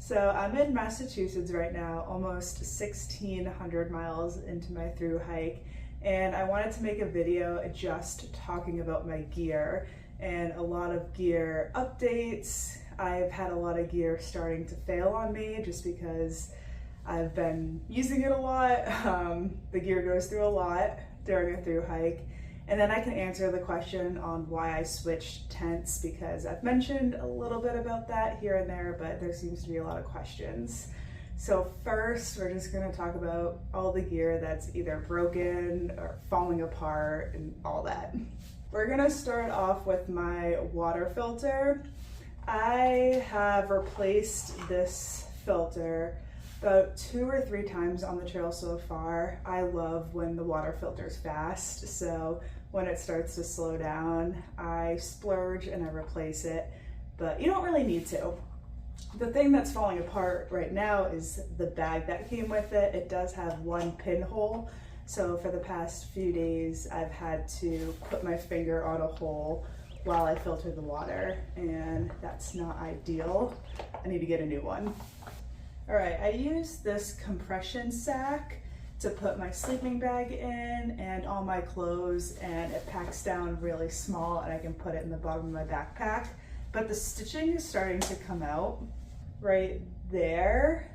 So I'm in Massachusetts right now, almost 1,600 miles into my through hike, and I wanted to make a video just talking about my gear and a lot of gear updates. I've had a lot of gear starting to fail on me just because I've been using it a lot. The gear goes through a lot during a through hike. And then I can answer the question on why I switched tents, because I've mentioned a little bit about that here and there, but there seems to be a lot of questions. So first, we're just gonna talk about all the gear that's either broken or falling apart and all that. We're gonna start off with my water filter. I have replaced this filter about 2 or 3 times on the trail so far. I love when the water filter's fast, so when it starts to slow down, I splurge and I replace it, but you don't really need to. The thing that's falling apart right now is the bag that came with it. It does have one pinhole, so for the past few days I've had to put my finger on a hole while I filter the water, and that's not ideal. I need to get a new one. All right, I use this compression sack to put my sleeping bag in and all my clothes, and it packs down really small and I can put it in the bottom of my backpack. But the stitching is starting to come out right there.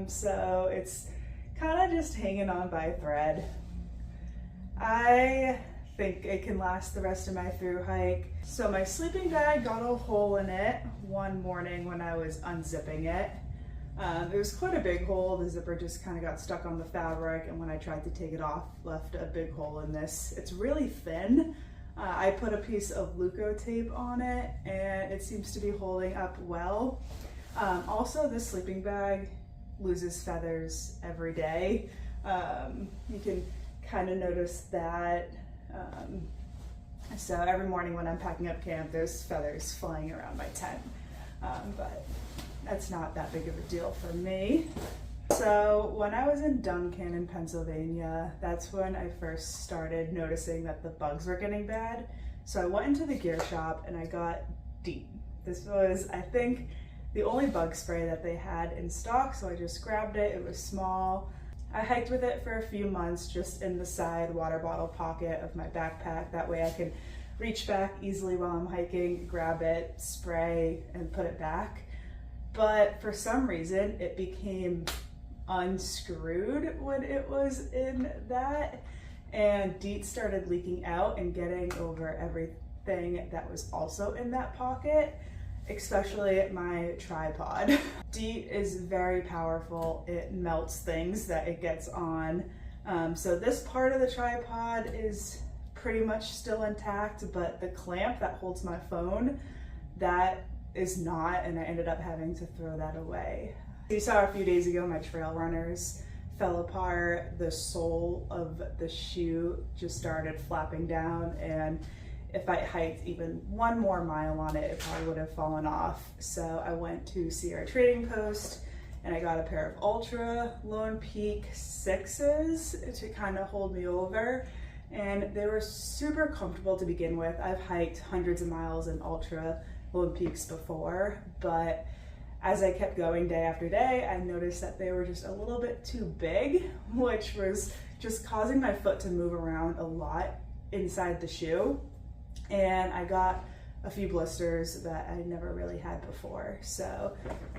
So it's kind of just hanging on by a thread. I think it can last the rest of my through hike. So my sleeping bag got a hole in it one morning when I was unzipping it. It was quite a big hole. The zipper just kind of got stuck on the fabric, and when I tried to take it off, left a big hole in this. It's really thin. I put a piece of Luco tape on it, and it seems to be holding up well. Also, this sleeping bag loses feathers every day. You can kind of notice that. So every morning when I'm packing up camp, there's feathers flying around my tent, but that's not that big of a deal for me. So when I was in Duncan in Pennsylvania, that's when I first started noticing that the bugs were getting bad. So I went into the gear shop and I got DEET. This was, I think, the only bug spray that they had in stock, so I just grabbed it. It was small. I hiked with it for a few months just in the side water bottle pocket of my backpack. That way I could reach back easily while I'm hiking, grab it, spray, and put it back. But for some reason, it became unscrewed when it was in that, and DEET started leaking out and getting over everything that was also in that pocket, especially my tripod. DEET is very powerful. It melts things that it gets on. So this part of the tripod is pretty much still intact, but the clamp that holds my phone, that is not, and I ended up having to throw that away. You saw a few days ago my trail runners fell apart. The sole of the shoe just started flapping down, and if I hiked even 1 more mile on it, it probably would have fallen off. So I went to Sierra Trading Post and I got a pair of Ultra Lone Peak 6s to kind of hold me over, and they were super comfortable to begin with. I've hiked hundreds of miles in Ultra Lone Peaks before, but as I kept going day after day, I noticed that they were just a little bit too big, which was just causing my foot to move around a lot inside the shoe. And I got a few blisters that I never really had before. So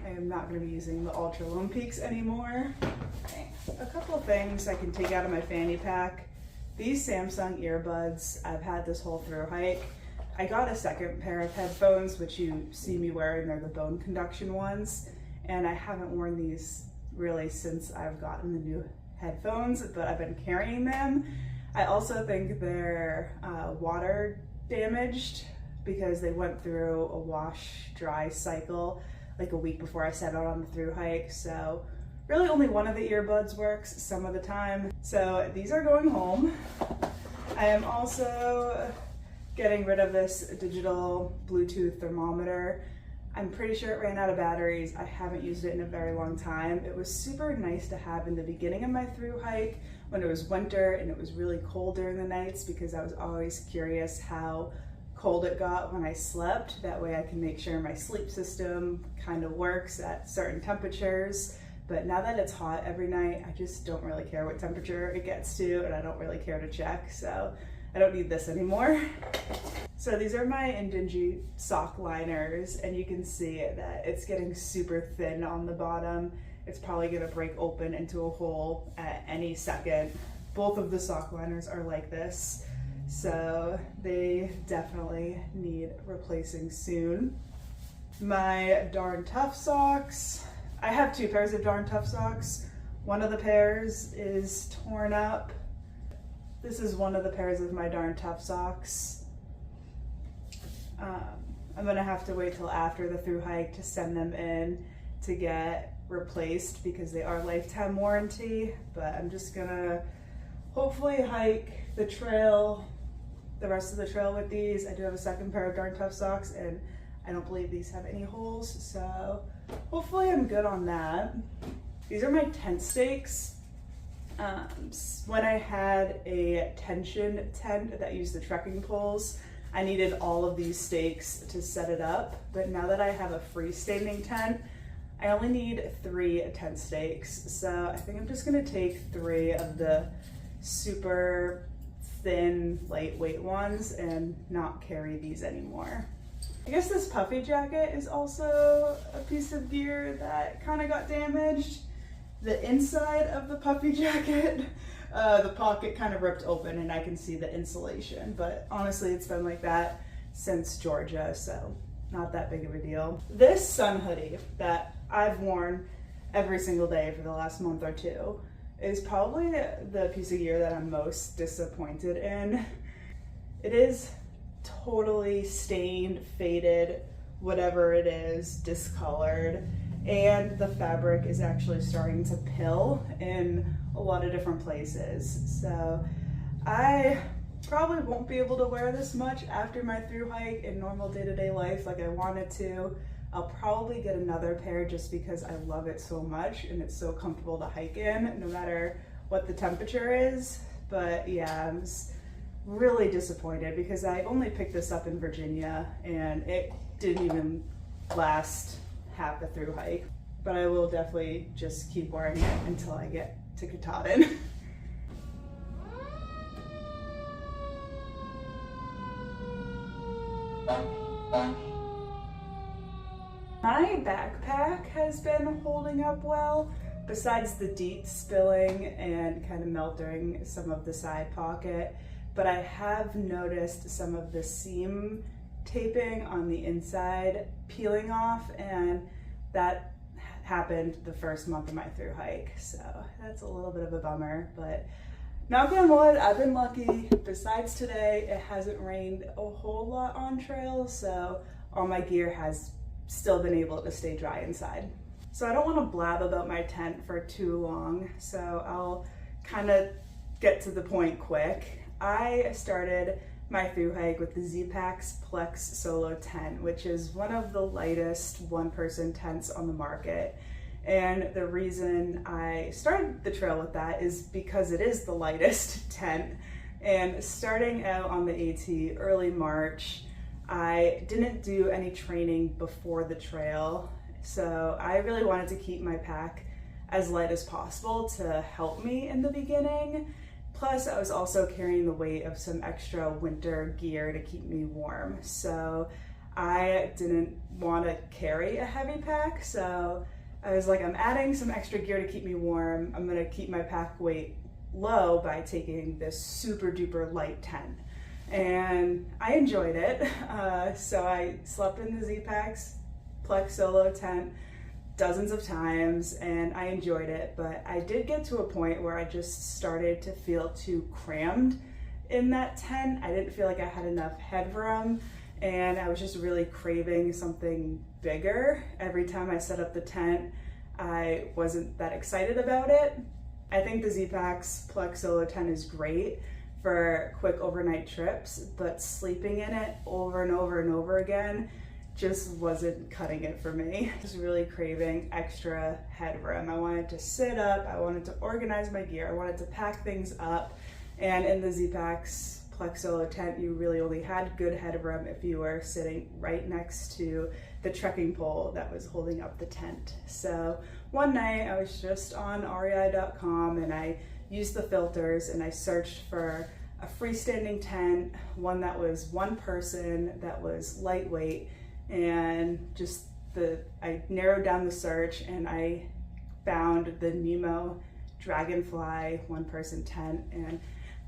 I am not going to be using the Ultra Lone Peaks anymore. Okay. A couple of things I can take out of my fanny pack. These Samsung earbuds, I've had this whole through hike. I got a second pair of headphones, which you see me wearing. They're the bone conduction ones, and I haven't worn these really since I've gotten the new headphones, but I've been carrying them. I also think they're water damaged because they went through a wash dry cycle like a week before I set out on the through hike. So really only one of the earbuds works some of the time. So these are going home. I am also getting rid of this digital Bluetooth thermometer. I'm pretty sure it ran out of batteries. I haven't used it in a very long time. It was super nice to have in the beginning of my through hike when it was winter and it was really cold during the nights, because I was always curious how cold it got when I slept. That way I can make sure my sleep system kind of works at certain temperatures. But now that it's hot every night, I just don't really care what temperature it gets to, and I don't really care to check, so I don't need this anymore. So these are my Indingy sock liners, and you can see that it's getting super thin on the bottom. It's probably gonna break open into a hole at any second. Both of the sock liners are like this, so they definitely need replacing soon. My Darn Tough socks. I have 2 pairs of Darn Tough socks. One of the pairs is torn up. This is one of the pairs of my Darn Tough socks. I'm gonna have to wait till after the THRU-HIKE to send them in to get replaced because they are lifetime warranty, but I'm just gonna hopefully hike the trail, the rest of the trail with these. I do have a second pair of Darn Tough socks, and I don't believe these have any holes, so hopefully I'm good on that. These are my tent stakes. When I had a tension tent that used the trekking poles, I needed all of these stakes to set it up, but now that I have a freestanding tent, I only need 3 tent stakes. So I think I'm just gonna take 3 of the super thin, lightweight ones and not carry these anymore. I guess this puffy jacket is also a piece of gear that kind of got damaged. The inside of the puffy jacket, the pocket kind of ripped open and I can see the insulation, but honestly it's been like that since Georgia, so not that big of a deal. This sun hoodie that I've worn every single day for the last month or 2 is probably the piece of gear that I'm most disappointed in. It is totally stained, faded, whatever it is, discolored, and the fabric is actually starting to pill in a lot of different places. So I probably won't be able to wear this much after my THRU-HIKE in normal day-to-day life like I wanted to. I'll probably get another pair just because I love it so much and it's so comfortable to hike in no matter what the temperature is. But yeah, I'm just really disappointed because I only picked this up in Virginia and it didn't even last half the THRU-HIKE. But I will definitely just keep wearing it until I get to Katahdin. My backpack has been holding up well, besides the DEET spilling and kind of melting some of the side pocket. But I have noticed some of the seam taping on the inside peeling off, and that happened the first month of my THRU-HIKE. So that's a little bit of a bummer, but knock on wood, I've been lucky. Besides today, it hasn't rained a whole lot on trail, so all my gear has still been able to stay dry inside. So I don't want to blab about my tent for too long, so I'll kind of get to the point quick. I started my THRU-HIKE with the Z-Packs Plex Solo tent, which is one of the lightest one-person tents on the market. And the reason I started the trail with that is because it is the lightest tent. And starting out on the AT early March, I didn't do any training before the trail. So I really wanted to keep my pack as light as possible to help me in the beginning. Plus, I was also carrying the weight of some extra winter gear to keep me warm. So I didn't want to carry a heavy pack. So I was like, I'm adding some extra gear to keep me warm. I'm gonna keep my pack weight low by taking this super duper light tent. And I enjoyed it. So I slept in the Z-Packs Plex Solo tent dozens of times and I enjoyed it, but I did get to a point where I just started to feel too crammed in that tent. I didn't feel like I had enough headroom and I was just really craving something bigger. Every time I set up the tent, I wasn't that excited about it. I think the Z-Packs Plex Solo tent is great for quick overnight trips, but sleeping in it over and over and over again just wasn't cutting it for me. I was really craving extra headroom. I wanted to sit up, I wanted to organize my gear, I wanted to pack things up, and in the Z-Packs Plexo tent, you really only had good headroom if you were sitting right next to the trekking pole that was holding up the tent. So one night I was just on rei.com and I used the filters and I searched for a freestanding tent, one that was one person, that was lightweight, and I narrowed down the search and I found the Nemo Dragonfly one-person tent. And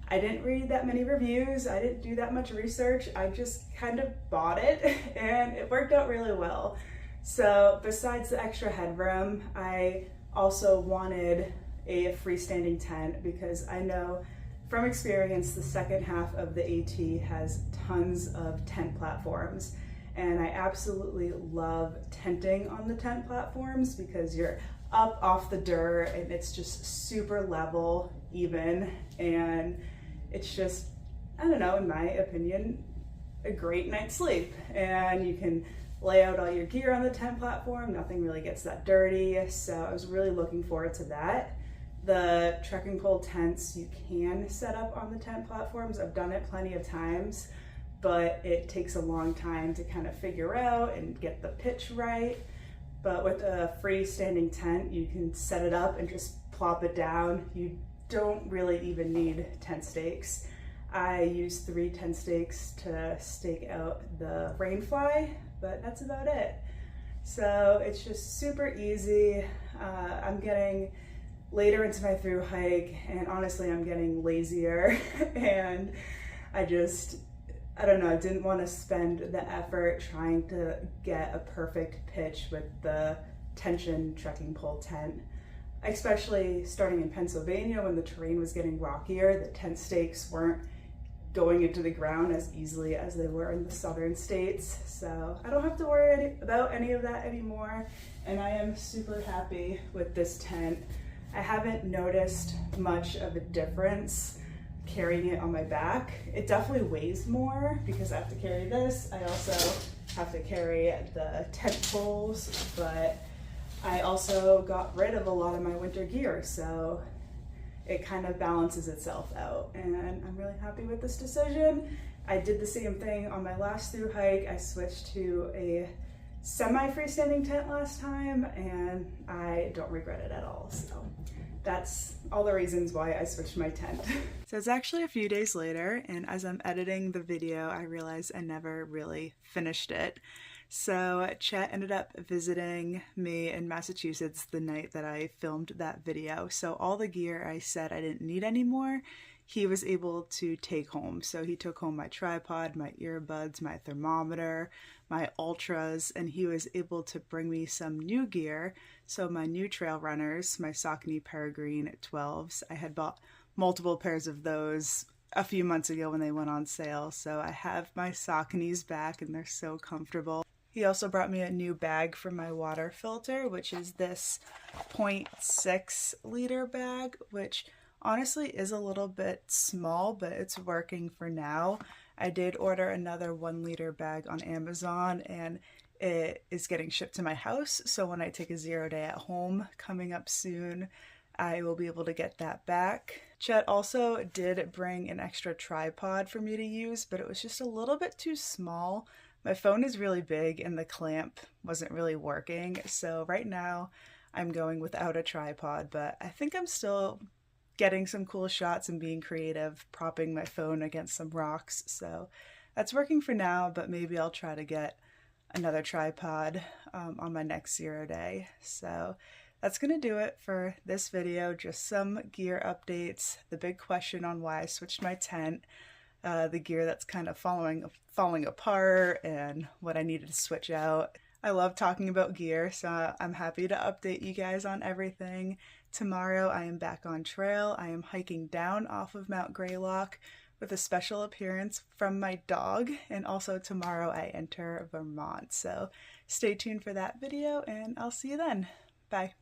I didn't read that many reviews, I didn't do that much research, I just kind of bought it and it worked out really well. So besides the extra headroom, I also wanted a freestanding tent because I know from experience the second half of the AT has tons of tent platforms, and I absolutely love tenting on the tent platforms because you're up off the dirt and it's just super level, even, and it's just, I don't know, in my opinion, a great night's sleep. And you can lay out all your gear on the tent platform, nothing really gets that dirty, so I was really looking forward to that. The trekking pole tents you can set up on the tent platforms. I've done it plenty of times, but it takes a long time to kind of figure out and get the pitch right. But with a freestanding tent, you can set it up and just plop it down. You don't really even need tent stakes. I use 3 tent stakes to stake out the rainfly, but that's about it. So it's just super easy. I'm getting later into my through hike, and honestly I'm getting lazier and I don't know, I didn't want to spend the effort trying to get a perfect pitch with the tension trekking pole tent. Especially starting in Pennsylvania when the terrain was getting rockier, the tent stakes weren't going into the ground as easily as they were in the southern states. So I don't have to worry about any of that anymore, and I am super happy with this tent. I haven't noticed much of a difference carrying it on my back. It definitely weighs more because I have to carry this. I also have to carry the tent poles, but I also got rid of a lot of my winter gear, so it kind of balances itself out, and I'm really happy with this decision. I did the same thing on my last through hike. I switched to a semi-freestanding tent last time and I don't regret it at all. So that's all the reasons why I switched my tent. So it's actually a few days later, and as I'm editing the video, I realized I never really finished it. So Chet ended up visiting me in Massachusetts the night that I filmed that video. So all the gear I said I didn't need anymore, he was able to take home. So he took home my tripod, my earbuds, my thermometer, my ultras, and he was able to bring me some new gear. So my new trail runners, my Saucony Peregrine 12s, I had bought multiple pairs of those a few months ago when they went on sale. So I have my Sauconys back and they're so comfortable. He also brought me a new bag for my water filter, which is this 0.6 liter bag, which honestly is a little bit small, but it's working for now. I did order another 1 liter bag on Amazon and it is getting shipped to my house. So when I take a 0 day at home coming up soon, I will be able to get that back. Chet also did bring an extra tripod for me to use, but it was just a little bit too small. My phone is really big and the clamp wasn't really working. So right now I'm going without a tripod, but I think I'm still getting some cool shots and being creative, propping my phone against some rocks. So that's working for now, but maybe I'll try to get another tripod on my next 0 day. So that's gonna do it for this video. Just some gear updates, the big question on why I switched my tent, the gear that's kind of falling apart, and what I needed to switch out. I love talking about gear, so I'm happy to update you guys on everything. Tomorrow I am back on trail. I am hiking down off of Mount Greylock with a special appearance from my dog, and also tomorrow I enter Vermont. So stay tuned for that video and I'll see you then. Bye.